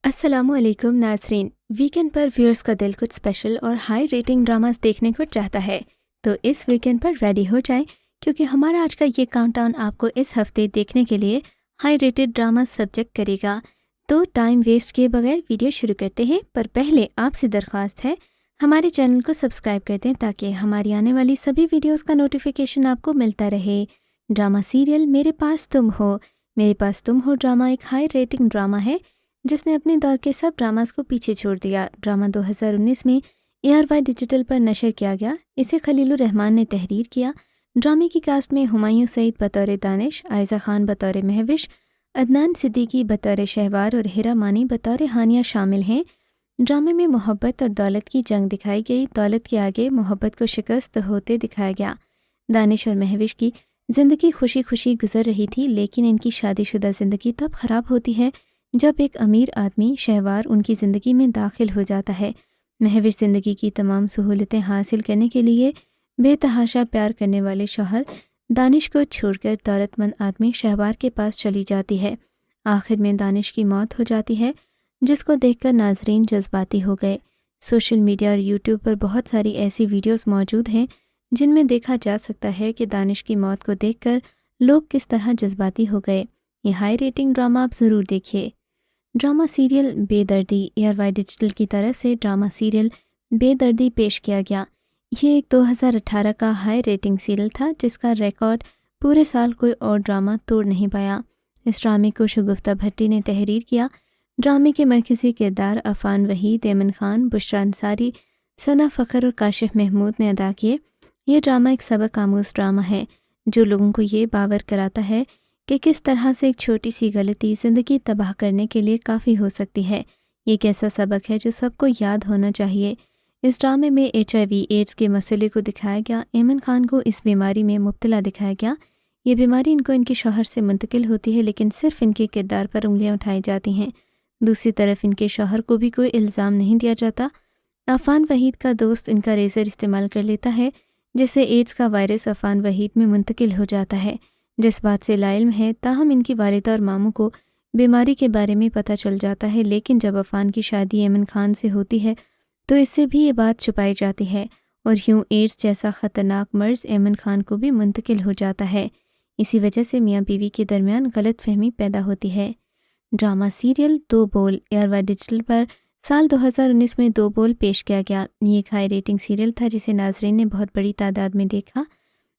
अस्सलामु अलैकुम नाज़रीन। वीकेंड पर व्यूअर्स का दिल कुछ स्पेशल और हाई रेटिंग ड्रामास देखने को चाहता है, तो इस वीकेंड पर रेडी हो जाएं, क्योंकि हमारा आज का ये काउंटडाउन आपको इस हफ्ते देखने के लिए हाई रेटेड ड्रामा सब्जेक्ट करेगा। तो टाइम वेस्ट किए बगैर वीडियो शुरू करते हैं, पर पहले आपसे दरख्वास्त है हमारे चैनल को सब्सक्राइब कर दें ताकि हमारी आने वाली सभी वीडियोज़ का नोटिफिकेशन आपको मिलता रहे। ड्रामा सीरियल मेरे पास तुम हो ड्रामा एक हाई रेटिंग ड्रामा है जिसने अपने दौर के सब ड्रामास को पीछे छोड़ दिया। ड्रामा 2019 में ARY डिजिटल पर नशर किया गया। इसे खलीलुर रहमान ने तहरीर किया। ड्रामे की कास्ट में हुमायूं सईद बतौर दानिश, आयज़ा खान बतौर महविश, अदनान सिद्दीकी बतौर शहवार और हिरा मानी बतौर हानिया शामिल हैं। ड्रामे में मोहब्बत और दौलत की जंग दिखाई गई। दौलत के आगे मोहब्बत को शिकस्त होते दिखाया गया। दानिश और महविश की ज़िंदगी खुशी खुशी गुजर रही थी, लेकिन इनकी शादीशुदा ज़िंदगी तब ख़राब होती है जब एक अमीर आदमी शहवार उनकी ज़िंदगी में दाखिल हो जाता है। महविश ज़िंदगी की तमाम सहूलतें हासिल करने के लिए बेतहाशा प्यार करने वाले शौहर दानिश को छोड़कर दौलतमंद आदमी शहवार के पास चली जाती है। आखिर में दानिश की मौत हो जाती है, जिसको देखकर नाजरीन जज्बाती हो गए। सोशल मीडिया और यूट्यूब पर बहुत सारी ऐसी वीडियोस मौजूद हैं जिनमें देखा जा सकता है कि दानिश की मौत को देखकर लोग किस तरह जज्बाती हो गए। ये हाई रेटिंग ड्रामा आप ज़रूर देखिए। ड्रामा सीरियल बेदर्दी ARY डिजिटल की तरफ से ड्रामा सीरियल बेदर्दी पेश किया गया। ये एक 2018 का हाई रेटिंग सीरियल था जिसका रिकॉर्ड पूरे साल कोई और ड्रामा तोड़ नहीं पाया। इस ड्रामे को शगुफ्ता भट्टी ने तहरीर किया। ड्रामे के मरकज़ी किरदार अफ़ान वहीद, एमन खान, बुशरा अंसारी, सना फ़खर और काशिफ महमूद ने अदा किए। ये ड्रामा एक सबक आमूज़ ड्रामा है जो लोगों को ये बावर कराता है कि किस तरह से एक छोटी सी गलती ज़िंदगी तबाह करने के लिए काफ़ी हो सकती है। ये एक ऐसा सबक है जो सबको याद होना चाहिए। इस ड्रामे में HIV एड्स के मसले को दिखाया गया। एमन खान को इस बीमारी में मुब्तला दिखाया गया। ये बीमारी इनको इनके शौहर से मुंतकिल होती है, लेकिन सिर्फ इनके किरदार पर उंगलियां उठाई जाती हैं। दूसरी तरफ इनके शौहर को भी कोई इल्ज़ाम नहीं दिया जाता। अफ़ान वहीद का दोस्त इनका रेज़र इस्तेमाल कर लेता है, जिससे एड्स का वायरस अफ़ान वहीद में मुंतकिल हो जाता है, जिस बात से लाइल्म है। ताहम इनकी वालिदा और मामू को बीमारी के बारे में पता चल जाता है, लेकिन जब अफ़ान की शादी एमन खान से होती है तो इससे भी ये बात छुपाई जाती है और यूँ एड्स जैसा ख़तरनाक मर्ज़ एमन खान को भी मुंतकिल हो जाता है। इसी वजह से मियाँ बीवी के दरमियान गलतफहमी पैदा होती है। ड्रामा सीरियल दो बोल ARY डिजिटल पर साल 2019 में दो बोल पेश किया गया। ये एक हाई रेटिंग सीरियल था जिसे नाजरीन ने बहुत बड़ी तादाद में देखा।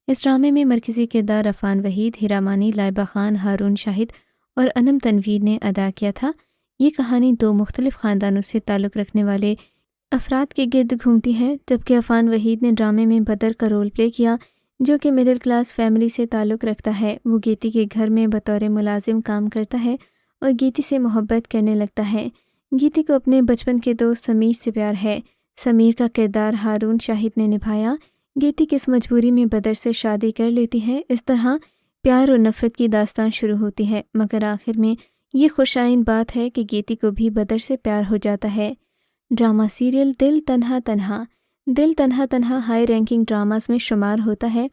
इस ड्रामे में मरकज़ी किरदार अफ़ान वहीद, हिरा मानी, लाइबा खान, हारून शाहिद और अनम तनवीर ने अदा किया था। ये कहानी दो मुख्तलिफ ख़ानदानों से ताल्लुक़ रखने वाले अफराद के गिर्द घूमती है। जबकि अफ़ान वहीद ने ड्रामे में बदर का रोल प्ले किया, जो कि मिडिल क्लास फैमिली से ताल्लुक़ रखता है। वो गीती के घर में बतौर मुलाजिम काम करता है और गीती से मोहब्बत करने लगता है। गीती को अपने बचपन के दोस्त समीर से प्यार है। समीर का किरदार हारून शाहिद ने निभाया। गीती किस मजबूरी में बदर से शादी कर लेती है। इस तरह प्यार और नफ़रत की दास्तान शुरू होती है, मगर आखिर में ये खुशाइन बात है कि गीती को भी बदर से प्यार हो जाता है। ड्रामा सीरियल दिल तन्हा तन्हा हाई रैंकिंग ड्रामास में शुमार होता है।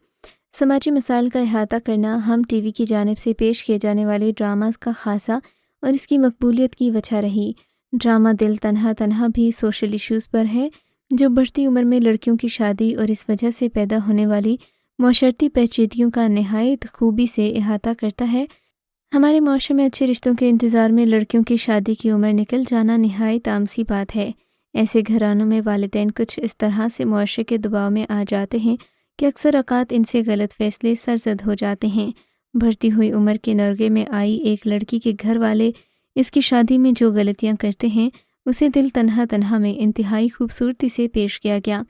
समाजी मसाइल का अहाता करना हम TV की जानिब से पेश किए जाने वाले ड्रामास का खासा और इसकी मकबूलियत की वजह रही। ड्रामा दिल तन्हा भी सोशल इश्यूज़ पर है, जो बढ़ती उम्र में लड़कियों की शादी और इस वजह से पैदा होने वाली माशरती पेचीदगियों का नहायत खूबी से अहाता करता है। हमारे माशरे में अच्छे रिश्तों के इंतज़ार में लड़कियों की शादी की उम्र निकल जाना नहायत आम सी बात है। ऐसे घरानों में वालिदैन कुछ इस तरह से माशरे के दबाव में आ जाते हैं कि अक्सर औक़ात इनसे गलत फ़ैसले सरज़द हो जाते हैं। बढ़ती हुई उम्र के नरगे में आई एक लड़की के घर वाले इसकी शादी में जो गलतियाँ करते हैं, उसे दिल तन्हा में इंतहाई खूबसूरती से पेश किया गया।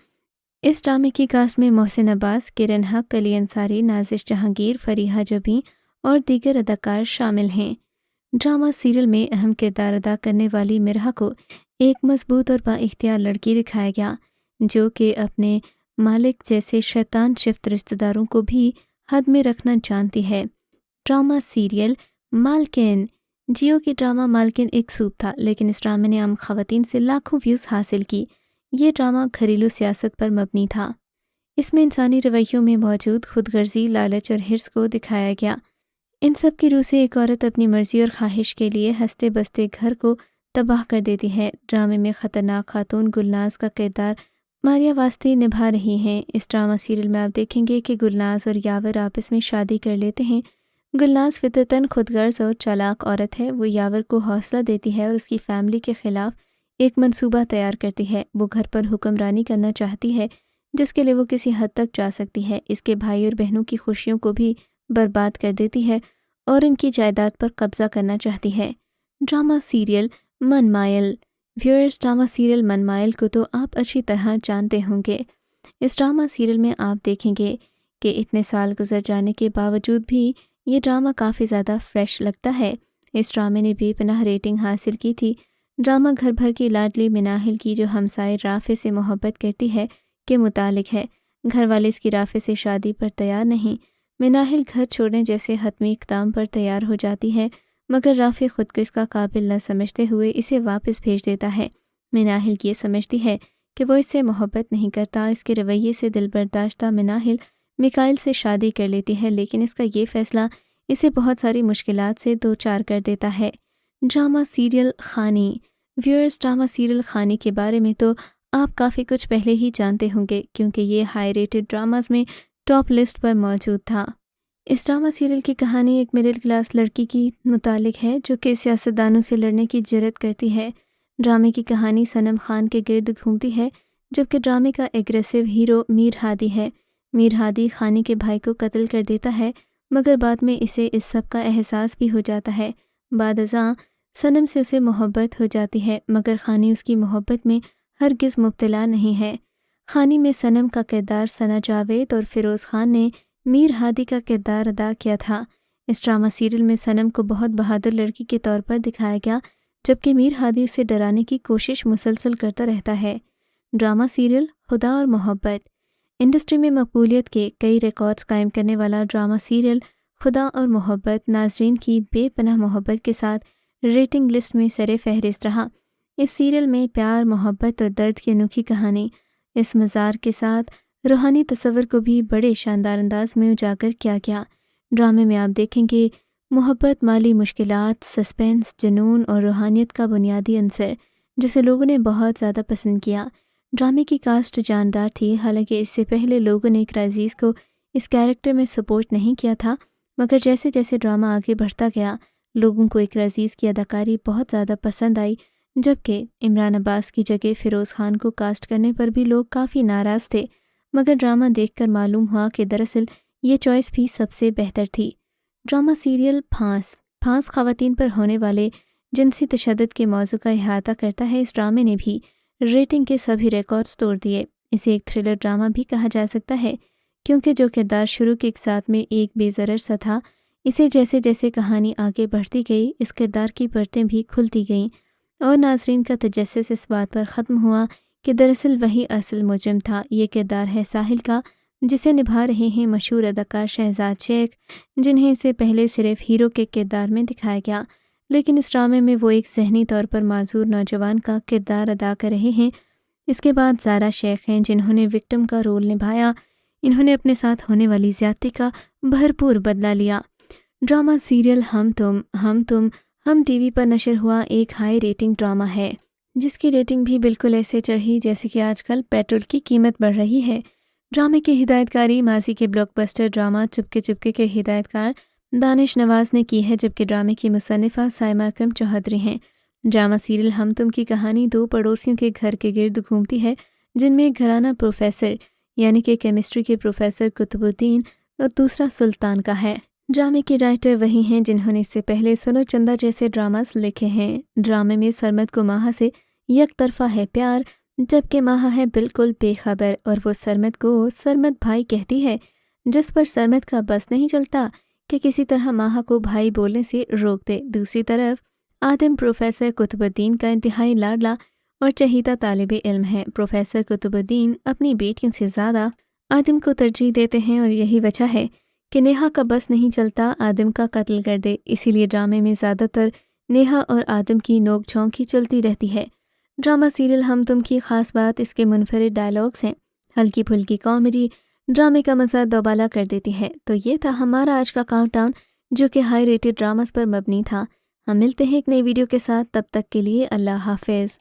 इस ड्रामे की कास्ट में मोहसिन अब्बास, किरण हक, अली अंसारी, नाजिश जहांगीर, फरीहा जबी और दीगर अदाकार शामिल हैं। ड्रामा सीरियल में अहम किरदार अदा करने वाली मिरहा को एक मजबूत और बाइख्तियार लड़की दिखाया गया, जो कि अपने मालिक जैसे शैतान शिफ्त रिश्तेदारों को भी हद में रखना जानती है। ड्रामा सीरियल मालकिन। जियो की ड्रामा मालकिन एक सूप था, लेकिन इस ड्रामे ने आम ख़वातीन से लाखों व्यूज़ हासिल की। ये ड्रामा घरेलू सियासत पर मबनी था। इसमें इंसानी रवैयों में मौजूद खुदगर्जी, लालच और हिर्स को दिखाया गया। इन सब की रूह से एक औरत अपनी मर्ज़ी और ख्वाहिश के लिए हंसते बसते घर को تباہ کر دیتی ہے۔ ڈرامے میں خطرناک خاتون گلناز کا کردار ماریا واسطے نبھا رہی ہیں۔ اس ڈرامہ سیریل میں آپ دیکھیں گے کہ گلناز اور یاور آپس میں شادی کر لیتے ہیں۔ گلناز فطرتاً خود غرض اور چالاک عورت ہے۔ وہ یاور کو حوصلہ دیتی ہے اور اس کی فیملی کے خلاف ایک منصوبہ تیار کرتی ہے۔ وہ گھر پر حکمرانی کرنا چاہتی ہے جس کے لیے وہ کسی حد تک جا سکتی ہے۔ اس کے بھائی اور بہنوں کی خوشیوں کو بھی برباد کر دیتی ہے اور ان کی جائیداد پر قبضہ کرنا چاہتی ہے۔ ڈرامہ سیریل من مائل۔ ویورز، ڈرامہ سیریل من مائل کو تو آپ اچھی طرح جانتے ہوں گے۔ اس ڈرامہ سیریل میں آپ دیکھیں گے کہ اتنے سال گزر جانے کے باوجود بھی یہ ڈرامہ کافی زیادہ فریش لگتا ہے۔ اس ڈرامے نے بے پناہ ریٹنگ حاصل کی تھی۔ ڈرامہ گھر بھر کی لاڈلی مناہل کی جو ہمسائے رافع سے محبت کرتی ہے کے متعلق ہے۔ گھر والے اس کی رافع سے شادی پر تیار نہیں۔ مناہل گھر چھوڑنے جیسے حتمی اقدام پر تیار ہو جاتی ہے مگر رافع خود کو اس کا قابل نہ سمجھتے ہوئے اسے واپس بھیج دیتا ہے۔ مناہل یہ سمجھتی ہے کہ وہ اس سے محبت نہیں کرتا۔ اس کے رویے سے دل برداشتہ مناہل میکائل سے شادی کر لیتی ہے لیکن اس کا یہ فیصلہ اسے بہت ساری مشکلات سے دوچار کر دیتا ہے۔ ڈرامہ سیریل خانی۔ ویورز، ڈرامہ سیریل خانی کے بارے میں تو آپ کافی کچھ پہلے ہی جانتے ہوں گے کیونکہ یہ ہائی ریٹڈ ڈراماز میں ٹاپ لسٹ پر موجود تھا۔ اس ڈرامہ سیریل کی کہانی ایک مڈل کلاس لڑکی کی متعلق ہے جو کہ سیاستدانوں سے لڑنے کی جرات کرتی ہے۔ ڈرامے کی کہانی صنم خان کے گرد گھومتی ہے جبکہ ڈرامے کا ایگریسو ہیرو میر ہادی ہے۔ میر ہادی خانی کے بھائی کو قتل کر دیتا ہے مگر بعد میں اسے اس سب کا احساس بھی ہو جاتا ہے۔ بعد ازاں صنم سے اسے محبت ہو جاتی ہے مگر خانی اس کی محبت میں ہرگز مبتلا نہیں ہے۔ خانی میں صنم کا کردار ثنا جاوید اور فیروز خان نے میر ہادی کا کردار ادا کیا تھا۔ اس ڈرامہ سیریل میں صنم کو بہت بہادر لڑکی کے طور پر دکھایا گیا جبکہ میر ہادی اسے ڈرانے کی کوشش مسلسل کرتا رہتا ہے۔ ڈرامہ سیریل خدا اور محبت۔ انڈسٹری میں مقبولیت کے کئی ریکارڈز قائم کرنے والا ڈرامہ سیریل خدا اور محبت ناظرین کی بے پناہ محبت کے ساتھ ریٹنگ لسٹ میں سر فہرست رہا۔ اس سیریل میں پیار، محبت اور درد کی انوکھی کہانی اس مزار کے ساتھ روحانی تصور کو بھی بڑے شاندار انداز میں اجاگر کیا گیا۔ ڈرامے میں آپ دیکھیں گے محبت، مالی مشکلات، سسپینس، جنون اور روحانیت کا بنیادی عنصر جسے لوگوں نے بہت زیادہ پسند کیا۔ ڈرامے کی کاسٹ جاندار تھی، حالانکہ اس سے پہلے لوگوں نے اقرا عزیز کو اس کیریکٹر میں سپورٹ نہیں کیا تھا مگر جیسے جیسے ڈرامہ آگے بڑھتا گیا لوگوں کو اقرا عزیز کی اداکاری بہت زیادہ پسند آئی جبکہ عمران عباس کی جگہ فیروز خان کو کاسٹ کرنے پر بھی لوگ کافی ناراض تھے مگر ڈرامہ دیکھ کر معلوم ہوا کہ دراصل یہ چوائس بھی سب سے بہتر تھی۔ Drama serial پھانس۔ پھانس خواتین پر ہونے والے جنسی تشدد کے موضوع کا احاطہ کرتا ہے۔ اس ڈرامے نے بھی ریٹنگ کے سبھی ریکارڈز توڑ دیے۔ اسے ایک تھرلر ڈرامہ بھی کہا جا سکتا ہے کیونکہ جو کردار شروع کے ایک ساتھ میں ایک بے ضرر سا تھا اسے جیسے جیسے کہانی آگے بڑھتی گئی اس کردار کی پرتیں بھی کھلتی گئیں اور ناظرین کا تجسس اس بات پر ختم ہوا کہ دراصل وہی اصل مجرم تھا۔ یہ کردار ہے ساحل کا جسے نبھا رہے ہیں مشہور اداکار شہزاد شیخ جنہیں اس سے پہلے صرف ہیرو کے کردار میں دکھایا گیا لیکن اس ڈرامے میں وہ ایک ذہنی طور پر معذور نوجوان کا کردار ادا کر رہے ہیں۔ اس کے بعد زارا شیخ ہیں جنہوں نے وکٹم کا رول نبھایا۔ انہوں نے اپنے ساتھ ہونے والی زیادتی کا بھرپور بدلہ لیا۔ ڈرامہ سیریل ہم تم ہم ٹی وی پر نشر ہوا ایک ہائی ریٹنگ ڈرامہ ہے جس کی ریٹنگ بھی بالکل ایسے چڑھی جیسے کہ آج کل پیٹرول کی قیمت بڑھ رہی ہے۔ ڈرامے کی ہدایت کاری ماضی کے بلاک بسٹر ڈرامہ چپکے چپکے کے ہدایت کار دانش نواز نے کی ہے جبکہ ڈرامے کی مصنفہ سائمہ اکرم چوہدری ہیں۔ ڈرامہ سیریل ہم تم کی کہانی دو پڑوسیوں کے گھر کے گرد گھومتی ہے جن میں ایک گھرانہ پروفیسر یعنی کہ کیمسٹری کے پروفیسر قطب الدین اور دوسرا سلطان کا ہے۔ ڈرامے کے رائٹر وہی ہیں جنہوں نے اس سے پہلے سنو چندہ جیسے ڈراماز لکھے ہیں۔ ڈرامے میں سرمد کو ماہا سے یک طرفہ ہے پیار جبکہ ماہا ہے بالکل بے خبر اور وہ سرمد کو سرمد بھائی کہتی ہے جس پر سرمد کا بس نہیں چلتا کہ کسی طرح ماہا کو بھائی بولنے سے روک دے۔ دوسری طرف آدم پروفیسر قطب الدین کا انتہائی لاڈلا اور چہیتا طالب علم ہے۔ پروفیسر قطب الدین اپنی بیٹیوں سے زیادہ آدم کو ترجیح دیتے ہیں اور یہی وجہ ہے کہ نیہا کا بس نہیں چلتا آدم کا قتل کر دے، اسی لیے ڈرامے میں زیادہ تر نیہا اور آدم کی نوک جھونک ہی چلتی رہتی ہے۔ ڈرامہ سیریل ہم تم کی خاص بات اس کے منفرد ڈائلاگز ہیں۔ ہلکی پھلکی کامیڈی ڈرامے کا مزہ دوبالا کر دیتی ہے۔ تو یہ تھا ہمارا آج کا کاؤنٹ ڈاؤن جو کہ ہائی ریٹڈ ڈراماز پر مبنی تھا۔ ہم ملتے ہیں ایک نئی ویڈیو کے ساتھ، تب تک کے لیے اللہ حافظ۔